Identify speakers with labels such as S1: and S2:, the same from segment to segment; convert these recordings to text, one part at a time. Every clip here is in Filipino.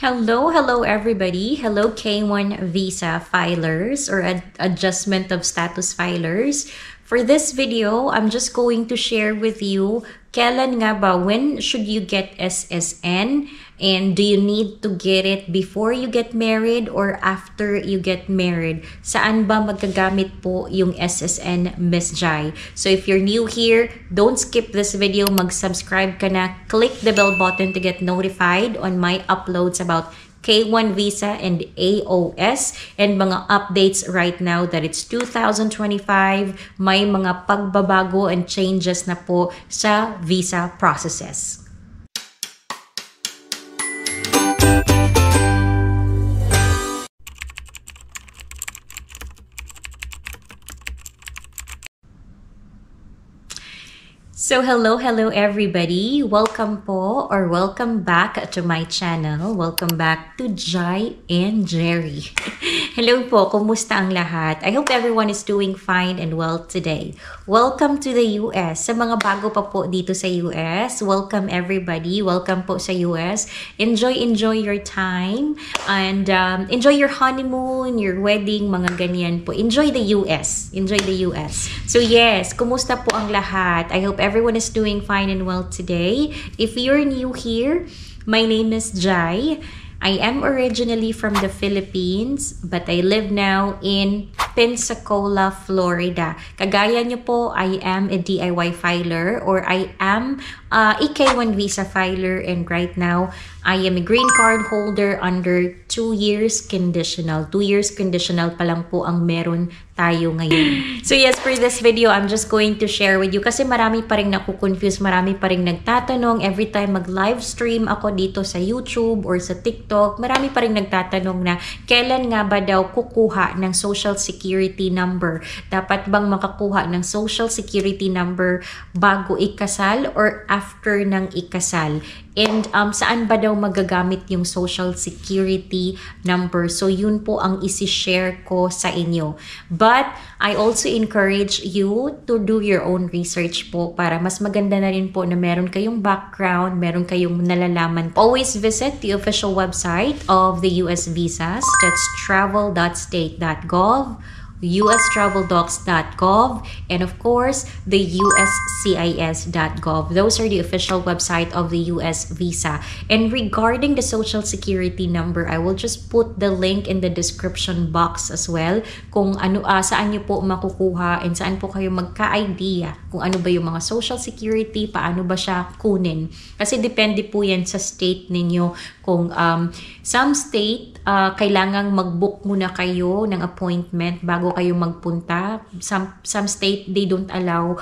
S1: Hello everybody. Hello K1 visa filers or adjustment of status filers. For this video, I'm just going to share with you kailan nga ba, when should you get SSN, and do you need to get it before you get married or after you get married? Saan ba magagamit po yung SSN, Miss Jai? So if you're new here, don't skip this video, mag-subscribe ka na, click the bell button to get notified on my uploads about K1 visa and AOS and mga updates right now that it's 2025, may mga pagbabago and changes na po sa visa processes. So hello everybody. Welcome po or welcome back to my channel. Welcome back to Jai and Jerry. Hello po, kumusta ang lahat? I hope everyone is doing fine and well today. Welcome to the US. Sa mga bago pa po dito sa US, welcome everybody. Welcome po sa US. Enjoy your time and enjoy your honeymoon, your wedding, mga ganyan po. Enjoy the US. Enjoy the US. So yes, kumusta po ang lahat? I hope everyone is doing fine and well today. If you're new here, my name is Jai. I am originally from the Philippines, but I live now in Pensacola, Florida. Kagaya nyo po, I am a DIY filer or I am a K1 visa filer, and right now, I am a green card holder under 2 years conditional. 2 years conditional pa lang po ang meron tayo ngayon. So yes, for this video, I'm just going to share with you kasi marami pa rin nakukonfuse, marami pa rin nagtatanong every time mag-live stream ako dito sa YouTube or sa TikTok, marami pa rin nagtatanong na kailan nga ba daw kukuha ng social security number? Dapat bang makakuha ng social security number bago ikasal or after ng ikasal? And saan ba daw magagamit yung social security number? So yun po ang isi-share ko sa inyo. But I also encourage you to do your own research po para mas maganda na rin po na meron kayong background, meron kayong nalalaman. Always visit the official website of the US visas. That's travel.state.gov, ustraveldocs.gov, and of course, the uscis.gov. Those are the official website of the US visa. And regarding the social security number, I will just put the link in the description box as well kung ano, saan nyo po makukuha and saan po kayo magka-idea kung ano ba yung mga social security, paano ba siya kunin. Kasi depende po yan sa state ninyo kung some state, kailangang mag-book muna kayo ng appointment bago kayo magpunta. Some state, they don't allow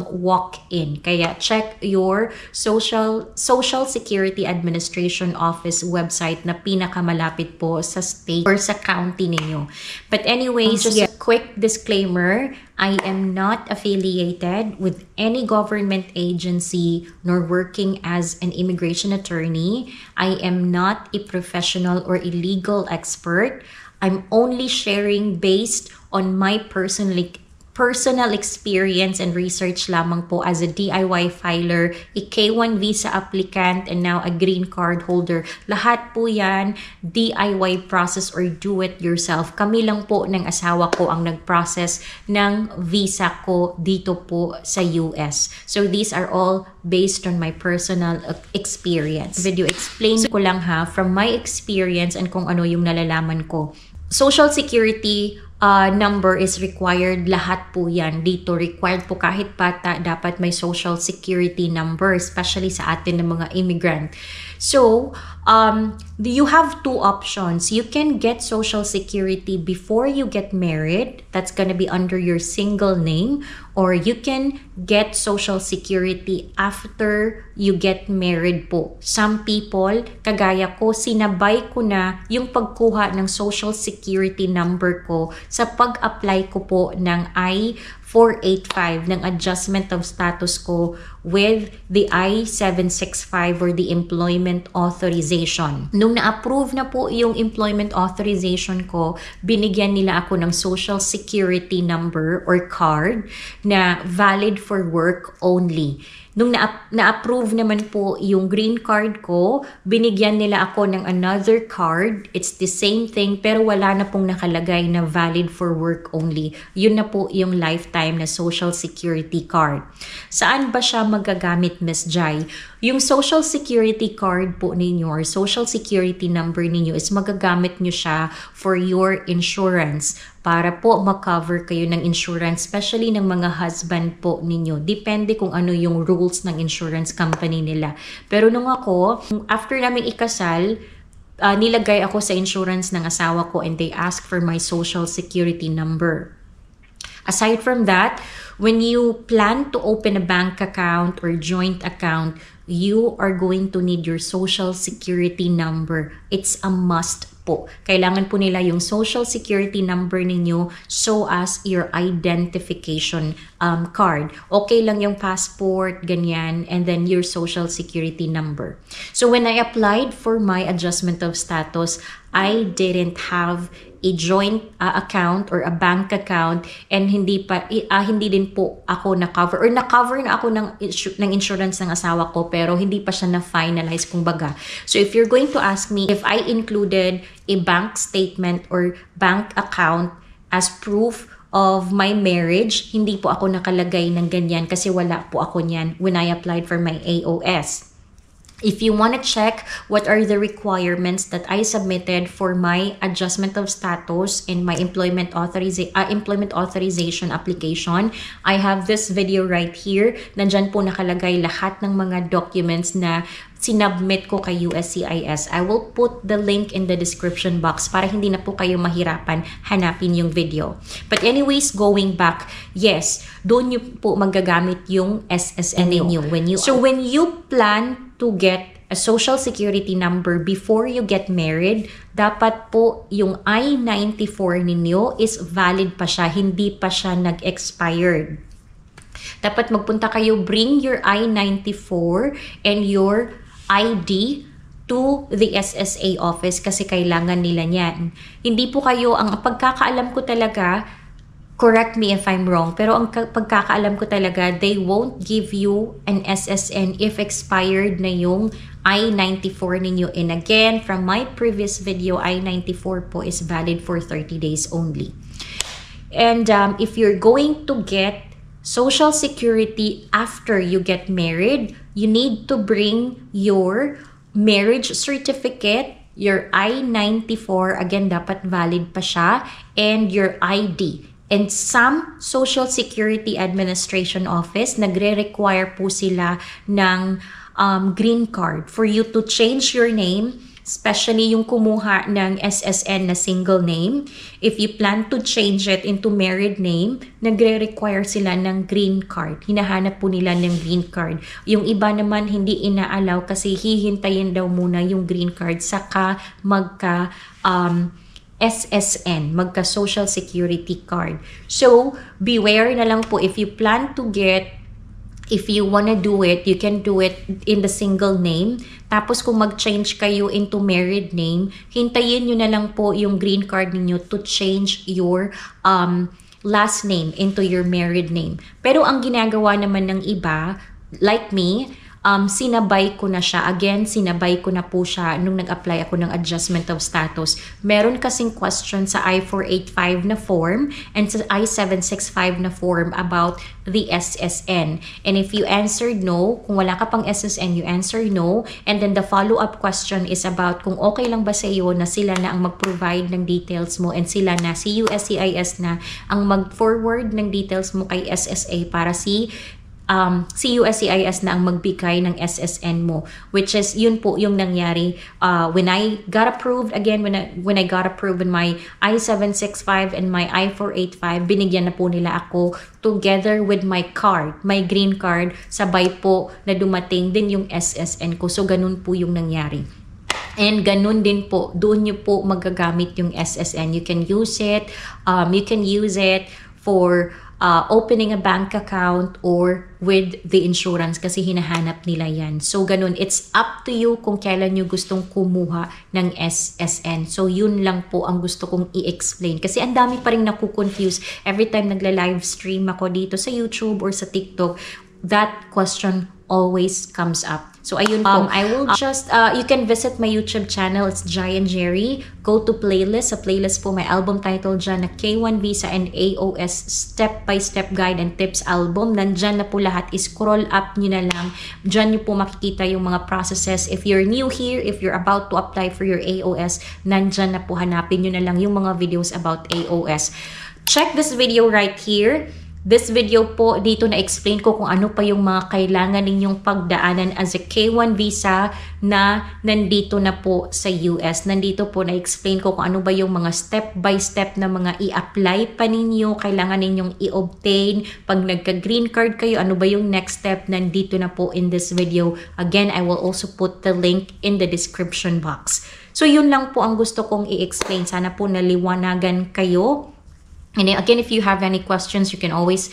S1: walk-in. Kaya check your Social Security Administration Office website na pinakamalapit po sa state or sa county ninyo. But anyways, just a quick disclaimer, I am not affiliated with any government agency nor working as an immigration attorney. I am not a professional or a legal expert. I'm only sharing based on my personal experience and research lamang po as a DIY filer, a K1 visa applicant, and now a green card holder. Lahat po yan, DIY process or do-it-yourself. Kami lang po ng asawa ko ang nag-process ng visa ko dito po sa US. So these are all based on my personal experience. Video explain ko lang ha, from my experience and kung ano yung nalalaman ko. Social Security number is required, lahat po yan dito. Required po kahit bata, dapat may social security number, especially sa atin ng mga immigrant. So, you have two options. You can get social security before you get married. That's gonna be under your single name. Or you can get social security after you get married po. Some people, kagaya ko, sinabay ko na yung pagkuha ng social security number ko sa pag-apply ko po ng I-485, ng adjustment of status ko with the I-765 or the employment authorization. Nung na-approve na po yung employment authorization ko, binigyan nila ako ng social security number or card na valid for work only. Nung na-approve naman po yung green card ko, binigyan nila ako ng another card. It's the same thing pero wala na pong nakalagay na valid for work only. Yun na po yung lifetime na Social Security card. Saan ba siya magagamit, Miss Jai? Yung Social Security card po ninyo or Social Security number ninyo is magagamit nyo siya for your insurance para po makover kayo ng insurance, especially ng mga husband po ninyo. Depende kung ano yung rules ng insurance company nila. Pero nung ako, after namin ikasal, nilagay ako sa insurance ng asawa ko and they asked for my Social Security number. Aside from that, when you plan to open a bank account or joint account, you are going to need your Social Security number. It's a must po. Kailangan po nila yung Social Security number ninyo so as your identification card. Okay lang yung passport, ganyan, and then your Social Security number. So when I applied for my adjustment of status, I didn't have a joint account or a bank account and hindi din po ako na-cover or na-cover na ako ng insurance ng asawa ko pero hindi pa siya na-finalize kumbaga. So if you're going to ask me if I included a bank statement or bank account as proof of my marriage, hindi po ako nakalagay ng ganyan kasi wala po ako niyan when I applied for my AOS. If you want to check what are the requirements that I submitted for my adjustment of status in my employment authorization application, I have this video right here. Nandyan po nakalagay lahat ng mga documents na sinubmit ko kay USCIS. I will put the link in the description box para hindi na po kayo mahirapan hanapin yung video. But anyways, going back, yes, doon nyo po magagamit yung SSN ninyo. When you plan to get a Social Security number before you get married, dapat po yung I-94 ninyo is valid pa siya, hindi pa siya nag-expired. Dapat magpunta kayo, bring your I-94 and your ID to the SSA office kasi kailangan nila niyan. Hindi po kayo, ang pagkakaalam ko talaga, correct me if I'm wrong, pero ang pagkakaalam ko talaga, they won't give you an SSN if expired na yung I-94 ninyo. And again, from my previous video, I-94 po is valid for 30 days only. And if you're going to get Social Security after you get married, you need to bring your marriage certificate, your I-94, again, dapat valid pa siya, and your ID. And some Social Security Administration Office, nagre-require po sila ng green card for you to change your name, especially yung kumuha ng SSN na single name. If you plan to change it into married name, nagre-require sila ng green card. Hinahanap po nila ng green card. Yung iba naman hindi inaalaw kasi hihintayin daw muna yung green card saka magka SSN, magka Social Security card. So, beware na lang po if you plan to get, if you wanna do it, you can do it in the single name. Tapos kung mag-change kayo into married name, hintayin nyo na lang po yung green card ninyo to change your last name into your married name. Pero ang ginagawa naman ng iba, like me, sinabay ko na siya. Again, sinabay ko na po siya nung nag-apply ako ng adjustment of status. Meron kasing question sa I-485 na form and sa I-765 na form about the SSN. And if you answered no, kung wala ka pang SSN, you answer no. And then the follow-up question is about kung okay lang ba sa iyo na sila na ang mag-provide ng details mo and sila na, si USCIS na ang mag-forward ng details mo kay SSA para si USCIS na ang magbigay ng SSN mo, which is yun po yung nangyari when I got approved. Again, when I got approved in my I-765 and my I-485, binigyan na po nila ako together with my card, my green card, sabay po na dumating din yung SSN ko. So ganun po yung nangyari. And ganun din po, doon nyo po magagamit yung SSN. You can use it for opening a bank account or with the insurance kasi hinahanap nila yan. So, ganun. It's up to you kung kailan nyo gustong kumuha ng SSN. So, yun lang po ang gusto kong i-explain. Kasi ang dami pa rin nakukonfuse every time nagla-live stream ako dito sa YouTube or sa TikTok. that question always comes up. So ayun po, I will just, you can visit my YouTube channel, it's Giant Jerry. Go to playlist, sa playlist po may album title dyan na K1 Visa and AOS Step-by-Step Guide and Tips album. Nandyan na po lahat, scroll up nyo na lang. Dyan nyo po makikita yung mga processes. If you're new here, if you're about to apply for your AOS, nandyan na po, hanapin nyo na lang yung mga videos about AOS. Check this video right here. This video po, dito na-explain ko kung ano pa yung mga kailangan ninyong pagdaanan as a K1 visa na nandito na po sa US. Nandito po na-explain ko kung ano ba yung mga step-by-step na mga i-apply pa ninyo, kailangan ninyong i-obtain. Pag nagka-green card kayo, ano ba yung next step? Nandito na po in this video. Again, I will also put the link in the description box. So yun lang po ang gusto kong i-explain. Sana po naliwanagan kayo. And again, if you have any questions, you can always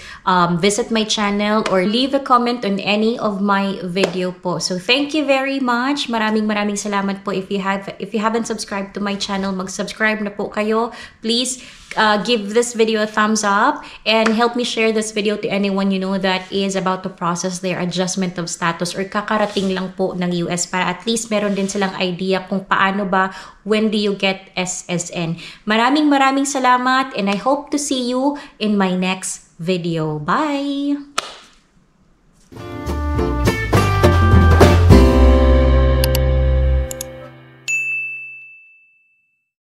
S1: visit my channel or leave a comment on any of my video po. So thank you very much. Maraming salamat po. If you haven't subscribed to my channel, mag-subscribe na po kayo. Please give this video a thumbs up and help me share this video to anyone you know that is about to process their adjustment of status or kakarating lang po ng US para at least meron din silang idea kung paano ba, when do you get SSN. Maraming salamat and I hope to see you in my next video. Bye!